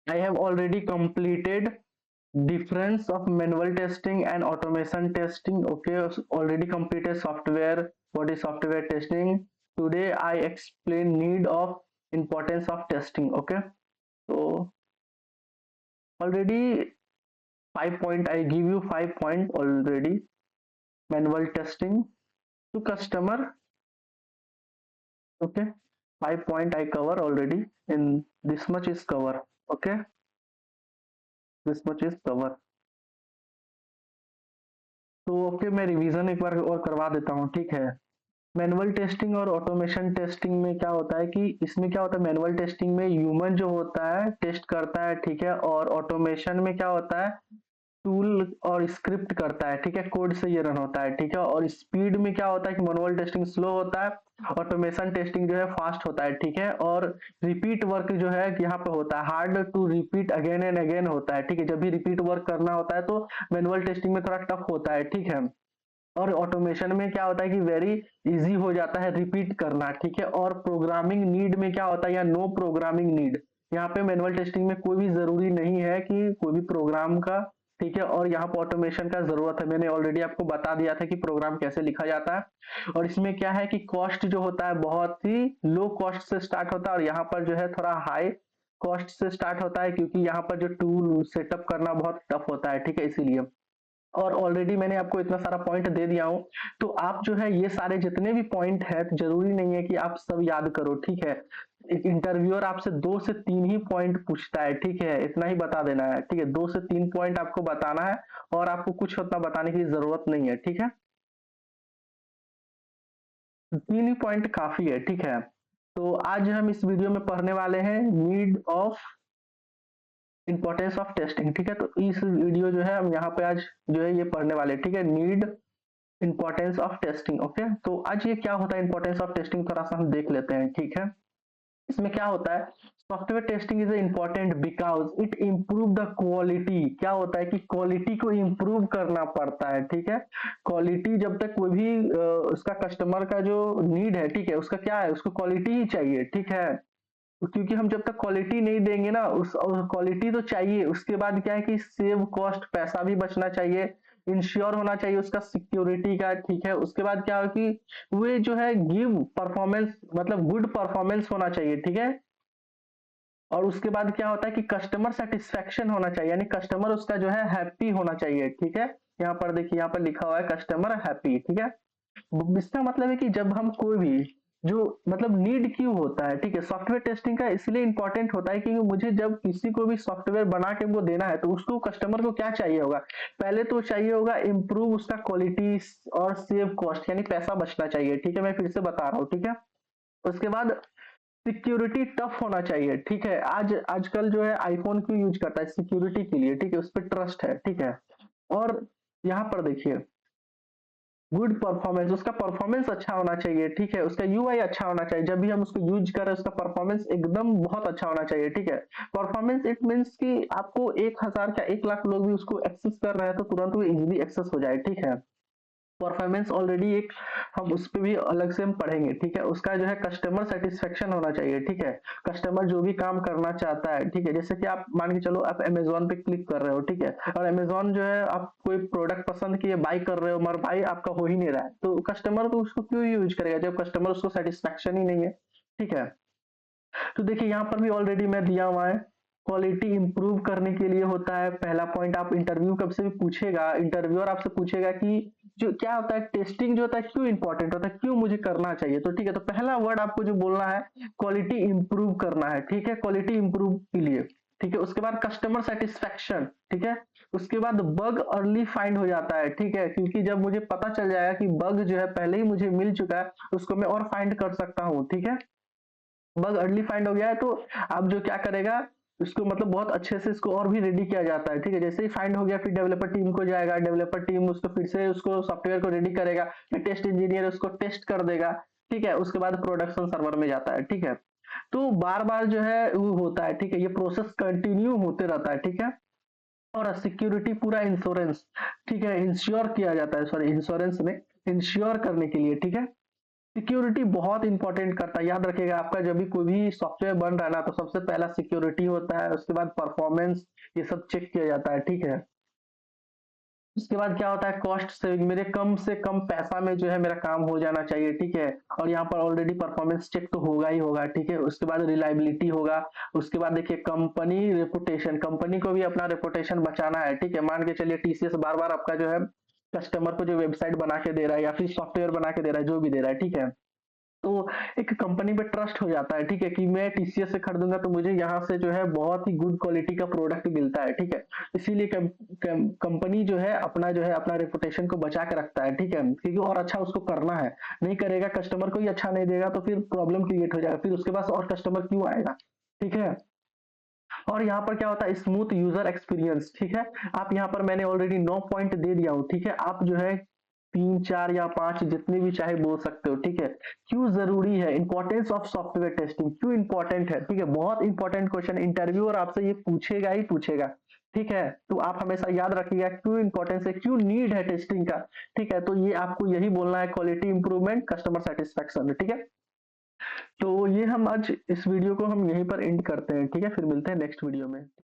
I have already completed difference of manual testing and automation testing. Okay, already completed software. What is software testing? Today I explain need of importance of testing. Okay, so already 5 point. I give you 5 point already. Manual testing to customer. Okay, 5 point I cover already. In this much is cover. Okay, this much is cover. तो okay, मैं revision एक बार और करवा देता हूँ, ठीक है। Manual testing और ऑटोमेशन टेस्टिंग में क्या होता है कि इसमें क्या होता है, मैनुअल टेस्टिंग में ह्यूमन जो होता है टेस्ट करता है, ठीक है, और ऑटोमेशन में क्या होता है, टूल और स्क्रिप्ट करता है, ठीक है, कोड से ये रन होता है, ठीक है। और स्पीड में क्या होता है कि मैनुअल टेस्टिंग स्लो होता है, ऑटोमेशन टेस्टिंग जो है फास्ट होता है, ठीक है। और रिपीट वर्क जो है यहाँ पे होता है, hard to repeat again and again होता है, ठीक है। जब भी रिपीट वर्क करना होता है तो मैनुअल टेस्टिंग में थोड़ा टफ होता है, ठीक है। और ऑटोमेशन में क्या होता है कि वेरी इजी हो जाता है रिपीट करना, ठीक है। और प्रोग्रामिंग नीड में क्या होता है, या नो प्रोग्रामिंग नीड, यहाँ पे मैनुअल टेस्टिंग में कोई भी जरूरी नहीं है कि कोई भी प्रोग्राम का, ठीक है। और यहाँ पर ऑटोमेशन का जरूरत है, मैंने ऑलरेडी आपको बता दिया था कि प्रोग्राम कैसे लिखा जाता है। और इसमें क्या है कि कॉस्ट जो होता है बहुत ही लो कॉस्ट से स्टार्ट होता है, और यहाँ पर जो है थोड़ा हाई कॉस्ट से स्टार्ट होता है, क्योंकि यहाँ पर जो टूल सेटअप करना बहुत टफ होता है, ठीक है, इसीलिए। और ऑलरेडी मैंने आपको इतना सारा पॉइंट दे दिया हूं, तो आप जो है ये सारे जितने भी पॉइंट है, जरूरी नहीं है कि आप सब याद करो, ठीक है। एक इंटरव्यूअर आपसे 2 से 3 ही पॉइंट पूछता है, ठीक है, इतना ही बता देना है, ठीक है। 2 से 3 पॉइंट आपको बताना है, और आपको कुछ उतना बताने की जरूरत नहीं है, ठीक है। 3 ही पॉइंट काफी है, ठीक है। तो आज हम इस वीडियो में पढ़ने वाले हैं need of importance of testing, ठीक है। तो इस वीडियो जो है हम यहाँ पे आज जो है ये पढ़ने वाले, ठीक है, need importance of testing. Okay, तो आज ये क्या होता है इंपॉर्टेंस ऑफ टेस्टिंग, थोड़ा सा हम देख लेते हैं, ठीक है। इसमें क्या होता है, software testing is important because it improve the quality. क्या होता है कि क्वालिटी को इम्प्रूव करना पड़ता है, ठीक है। क्वालिटी जब तक कोई भी उसका कस्टमर का जो नीड है, ठीक है, उसका क्या है, उसको क्वालिटी ही चाहिए, ठीक है। क्योंकि हम जब तक क्वालिटी नहीं देंगे ना, उस क्वालिटी तो चाहिए, उसके बाद क्या है कि सेव कॉस्ट, पैसा भी बचना चाहिए, इंश्योर होना चाहिए उसका सिक्योरिटी का, ठीक है। उसके बाद क्या हो कि वे जो है गिव परफॉर्मेंस, मतलब गुड परफॉर्मेंस होना चाहिए, ठीक है। और उसके बाद क्या होता है कि कस्टमर सेटिस्फेक्शन होना चाहिए, यानी कस्टमर उसका जो है हैप्पी होना चाहिए, ठीक है। यहाँ पर देखिए, यहाँ पर लिखा हुआ है कस्टमर हैप्पी, ठीक है। इसका मतलब है कि जब हम कोई भी जो मतलब नीड क्यों होता है, ठीक है, सॉफ्टवेयर टेस्टिंग का इसलिए इंपॉर्टेंट होता है क्योंकि मुझे जब किसी को भी सॉफ्टवेयर बना के वो देना है, तो उसको कस्टमर को क्या चाहिए होगा, पहले तो चाहिए होगा इम्प्रूव उसका क्वालिटी और सेव कॉस्ट, यानी पैसा बचना चाहिए, ठीक है। मैं फिर से बता रहा हूँ, ठीक है। उसके बाद सिक्योरिटी टफ होना चाहिए, ठीक है। आजकल जो है आईफोन क्यों यूज करता है, सिक्योरिटी के लिए, ठीक है, उस पर ट्रस्ट है, ठीक है। और यहाँ पर देखिए गुड परफॉर्मेंस, उसका परफॉर्मेंस अच्छा होना चाहिए, ठीक है। उसका यूआई अच्छा होना चाहिए, जब भी हम उसको यूज करें उसका परफॉर्मेंस एकदम बहुत अच्छा होना चाहिए, ठीक है। परफॉर्मेंस इट मीन्स कि आपको 1,000 क्या 1 लाख लोग भी उसको एक्सेस कर रहे हैं तो तुरंत वो इजिली एक्सेस हो जाए, ठीक है। परफॉर्मेंस ऑलरेडी एक हम उस पे भी अलग से हम पढ़ेंगे, ठीक है। उसका जो है कस्टमर सेटिस्फेक्शन होना चाहिए, ठीक है। कस्टमर जो भी काम करना चाहता है, ठीक है, जैसे कि आप मान के चलो आप अमेजोन पे क्लिक कर रहे हो, ठीक है, और अमेजोन जो है आप कोई प्रोडक्ट पसंद किए बाई कर रहे हो, मगर भाई आपका हो ही नहीं रहा है, तो कस्टमर तो उसको क्यों यूज करेगा जब कस्टमर उसको सेटिस्फेक्शन ही नहीं है, ठीक है। तो देखिए यहाँ पर भी ऑलरेडी मैं दिया हुआ है, क्वालिटी इंप्रूव करने के लिए होता है। पहला पॉइंट आप इंटरव्यू कब से भी पूछेगा, इंटरव्यूअर आपसे पूछेगा कि जो क्या होता है टेस्टिंग जो होता है क्यों इंपॉर्टेंट होता है, क्यों मुझे करना चाहिए, तो ठीक है। तो पहला वर्ड आपको जो बोलना है क्वालिटी इंप्रूव करना है, ठीक है, क्वालिटी इंप्रूव के लिए, ठीक है। उसके बाद कस्टमर सेटिस्फेक्शन, ठीक है। उसके बाद बग अर्ली फाइंड हो जाता है, ठीक है, क्योंकि जब मुझे पता चल जाएगा कि बग जो है पहले ही मुझे मिल चुका है, उसको मैं और फाइंड कर सकता हूँ, ठीक है। बग अर्ली फाइंड हो गया है तो आप जो क्या करेगा, इसको मतलब बहुत अच्छे से इसको और भी रेडी किया जाता है, ठीक है। जैसे ही फाइंड हो गया फिर डेवलपर टीम को जाएगा, डेवलपर टीम उसको फिर से उसको सॉफ्टवेयर को रेडी करेगा, फिर टेस्ट इंजीनियर उसको टेस्ट कर देगा, ठीक है। उसके बाद प्रोडक्शन सर्वर में जाता है, ठीक है। तो बार बार जो है वो होता है, ठीक है, ये प्रोसेस कंटिन्यू होते रहता है, ठीक है। और सिक्योरिटी पूरा इंश्योरेंस, ठीक है, इंश्योर किया जाता है, सॉरी इंश्योरेंस में इंश्योर करने के लिए, ठीक है। सिक्योरिटी बहुत इंपॉर्टेंट करता है, याद रखिएगा। आपका जब भी कोई भी सॉफ्टवेयर बन रहा है ना, तो सबसे पहला सिक्योरिटी होता है, उसके बाद परफॉर्मेंस, ये सब चेक किया जाता है, ठीक है। उसके बाद क्या होता है, कॉस्ट सेविंग, मेरे कम से कम पैसा में जो है मेरा काम हो जाना चाहिए, ठीक है। और यहाँ पर ऑलरेडी परफॉर्मेंस चेक तो होगा ही होगा, ठीक है। उसके बाद रिलायबिलिटी होगा। उसके बाद देखिए कंपनी रेपुटेशन, कंपनी को भी अपना रेपुटेशन बचाना है, ठीक है। मान के चलिए टीसीएस बार बार आपका जो है कस्टमर को जो वेबसाइट बना के दे रहा है या फिर सॉफ्टवेयर बना के दे रहा है, जो भी दे रहा है, ठीक है। तो एक कंपनी पे ट्रस्ट हो जाता है, ठीक है, कि मैं टीसीएस से खरीदूंगा तो मुझे यहाँ से जो है बहुत ही गुड क्वालिटी का प्रोडक्ट मिलता है, ठीक है। इसीलिए कंपनी जो है अपना रेपुटेशन को बचा के रखता है, ठीक है, क्योंकि और अच्छा उसको करना है। नहीं करेगा, कस्टमर को ही अच्छा नहीं देगा तो फिर प्रॉब्लम क्रिएट हो जाएगा, फिर उसके पास और कस्टमर क्यों आएगा, ठीक है। और यहाँ पर क्या होता है, स्मूथ यूजर एक्सपीरियंस, ठीक है। आप यहाँ पर मैंने ऑलरेडी 9 पॉइंट दे दिया हूँ, ठीक है। आप जो है 3 4 या 5 जितने भी चाहे बोल सकते हो, ठीक है। क्यों जरूरी है, इंपॉर्टेंस ऑफ सॉफ्टवेयर टेस्टिंग क्यों इंपॉर्टेंट है, ठीक है। बहुत इंपॉर्टेंट क्वेश्चन, इंटरव्यूअर आपसे ये पूछेगा ही पूछेगा, ठीक है। तो आप हमेशा याद रखिएगा क्यों इंपॉर्टेंस है, क्यों नीड है टेस्टिंग का, ठीक है। तो ये आपको यही बोलना है, क्वालिटी इंप्रूवमेंट, कस्टमर सेटिस्फेक्शन, ठीक है। तो ये हम आज इस वीडियो को हम यहीं पर एंड करते हैं, ठीक है। फिर मिलते हैं नेक्स्ट वीडियो में।